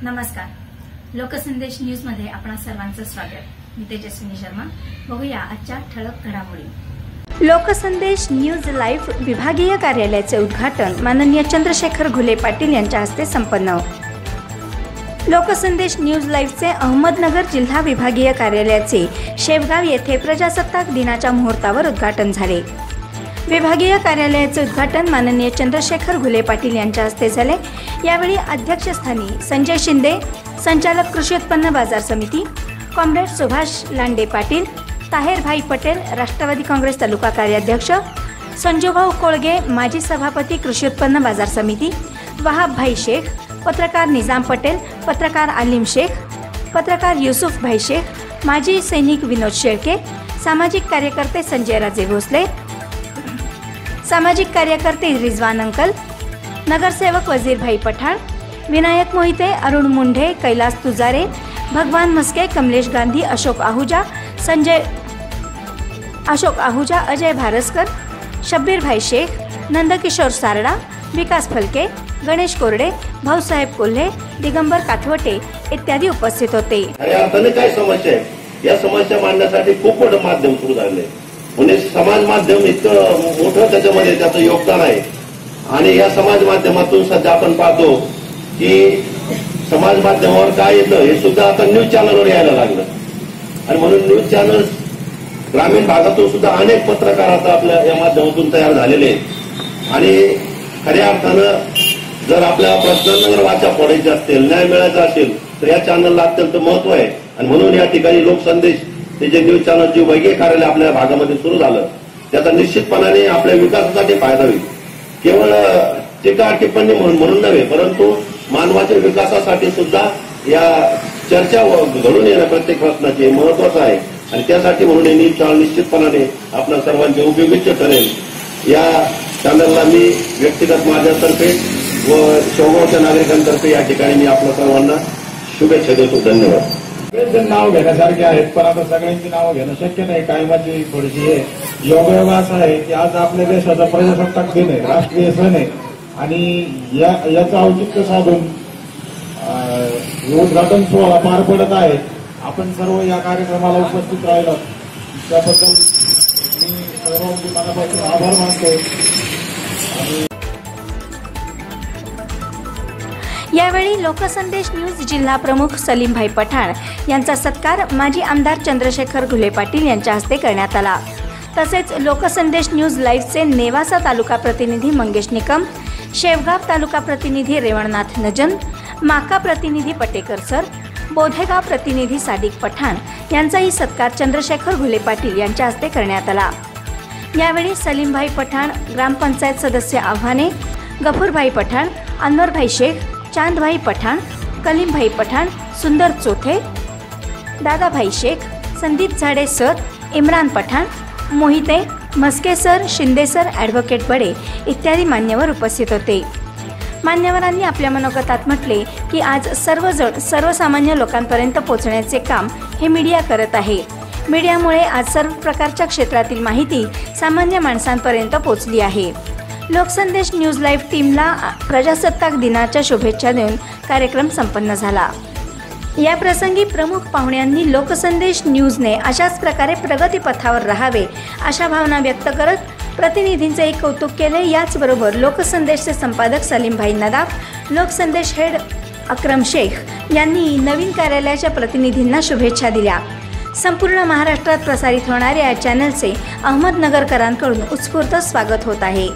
नमस्कार. लोकसंदेश न्यूज मध्ये आपणा सर्वांचं स्वागत. मी तेजस्विनी शर्मा. बघूया आजच्या ठळक घडामोडी. लोकसंदेश न्यूज लाईव्ह विभागीय कार्यालयाचे उद्घाटन माननीय चंद्रशेखर घुले पाटील यांच्या हस्ते संपन्न. लोकसंदेश न्यूज लाईव्हचे अहमदनगर जिल्हा विभागीय कार्यालयाचे शेवगाव येथे प्रजासत्ताक दिनाच्या मुहूर्तावर उद्घाटन झाले. विभागीय कार्यालयाचे उद्घाटन माननीय चंद्रशेखर घुले पाटील यांच्या हस्ते झाले. यावेळी अध्यक्षस्थानी संजय शिंदे, संचालक कृषी उत्पन्न बाजार समिती, कॉम्रेड सुभाष लांडे पाटील, ताहेरभाई पटेल राष्ट्रवादी काँग्रेस तालुका कार्याध्यक्ष, संजूभाऊ कोळगे माजी सभापती कृषी उत्पन्न बाजार समिती, वहाबभाई शेख, पत्रकार निजाम पटेल, पत्रकार आलिम शेख, पत्रकार युसुफ भाई शेख, माजी सैनिक विनोद शेळके, सामाजिक कार्यकर्ते संजय राजे भोसले, सामाजिक कार्यकर्ते रिजवान अंकल, नगरसेवक वजीरभाई पठाण, विनायक मोहिते, अरुण मुंढे, कैलास तुजारे, भगवान मस्के, कमलेश गांधी, अशोक आहूजा, अजय भारसकर, शब्बीर भाई शेख, नंदकिशोर सारडा, विकास फलके, गणेश कोरडे, भाऊसाहेब कोल्हे, दिगंबर काठवटे इत्यादी उपस्थित होते. काय समस्या आहे, या समस्या मांडण्यासाठी खूप मोठं माध्यम सुरू झाले. म्हणजे समाज माध्यम इतकं मोठं त्याच्यामध्ये त्याचं योगदान आहे. आणि या समाज माध्यमातून सध्या आपण पाहतो की समाज माध्यमावर काय येतं हे सुद्धा आता न्यूज चॅनलवर यायला लागलं. आणि म्हणून न्यूज चॅनल ग्रामीण भागातून सुद्धा अनेक पत्रकार आता आपल्या या माध्यमातून तयार झालेले आहेत. आणि खऱ्या अर्थानं जर आपल्या प्रश्नांना जर वाचा फोडायची असतील, न्याय मिळायचा असेल तर या चॅनलला अत्यंत महत्व आहे. आणि म्हणून या ठिकाणी लोकसंदेश हे जे न्यूज चॅनल जे वैद्यकीय कार्यालय आपल्या भागामध्ये सुरू झालं त्याचा निश्चितपणाने आपल्या विकासासाठी फायदा होईल. केवळ टीका टिप्पणी म्हणून नव्हे, परंतु मानवाच्या विकासासाठी सुद्धा या चर्चा घडून येणं प्रत्येक प्रश्नाचे महत्वाचं आहे. आणि त्यासाठी म्हणून हे न्यूज चॅनल निश्चितपणाने आपल्या सर्वांचे उपयोगीच ठरेल. या चॅनलला मी व्यक्तिगत माझ्यातर्फे व शेवगावच्या नागरिकांतर्फे या ठिकाणी मी आपल्या सर्वांना शुभेच्छा देतो. धन्यवाद. सगळेजण नाव घेण्यासारखे आहेत, पण आता सगळ्यांची नावं घेणं शक्य नाही. कायमाची थोडीशी योगायोग असा आहे की आज आपल्या देशाचा प्रजासत्ताक दिन आहे, राष्ट्रीय सण आहे. आणि याचं औचित्य साधून उद्घाटन सोहळा पार पडत आहे. आपण सर्व या कार्यक्रमाला उपस्थित राहिलो त्याबद्दल मी सर्वांचे मनापासून आभार मानतो. यावेळी लोकसंदेश न्यूज जिल्हा प्रमुख सलीमभाई पठाण यांचा सत्कार माजी आमदार चंद्रशेखर घुले पाटील यांच्या हस्ते करण्यात आला. तसेच लोकसंदेश न्यूज लाईव्हचे नेवासा तालुका प्रतिनिधी मंगेश निकम, शेवगाव तालुका प्रतिनिधी रेवणनाथ नजन, माका प्रतिनिधी पटेकर सर, बोधेगाव प्रतिनिधी सादिक पठाण यांचाही सत्कार चंद्रशेखर घुले पाटील यांच्या हस्ते करण्यात आला. यावेळी सलीमभाई पठाण, ग्रामपंचायत सदस्य आव्हाने, गफूरभाई पठाण, अनवरभाई शेख, चांदभाई पठाण, कलीमभाई पठाण, सुंदर चोथे, Dadabhai Shaikh, Sandeep Zade sir, Imran Pathan, Mohite, Maske sir, Shinde sir, advocate Bade इत्यादी मान्यवर उपस्थित होते. मान्यवरांनी आपल्या मनोगतात म्हटले की आज सर्वजण सर्वसामान्य लोकांपर्यंत पोहोचण्याचे काम हे मीडिया करत आहे. मीडियामुळे आज सर्व प्रकारच्या क्षेत्रातील माहिती सामान्य माणसांपर्यंत पोहोचली आहे. लोकसंदेश न्यूज लाईव्ह टीमला प्रजासत्ताक दिनाच्या शुभेच्छा देऊन कार्यक्रम संपन्न झाला. या प्रसंगी प्रमुख पाहुण्यांनी लोकसंदेश न्यूजने अशाच प्रकारे प्रगतीपथावर राहावे अशा भावना व्यक्त करत प्रतिनिधींचे कौतुक केले. याचबरोबर लोकसंदेशचे संपादक सलीमभाई नदाफ, लोकसंदेश हेड अक्रम शेख यांनी नवीन कार्यालयाच्या प्रतिनिधींना शुभेच्छा दिल्या. संपूर्ण महाराष्ट्रात प्रसारित होणाऱ्या या चॅनलचे अहमदनगरकरांकडून उत्स्फूर्त स्वागत होत आहे.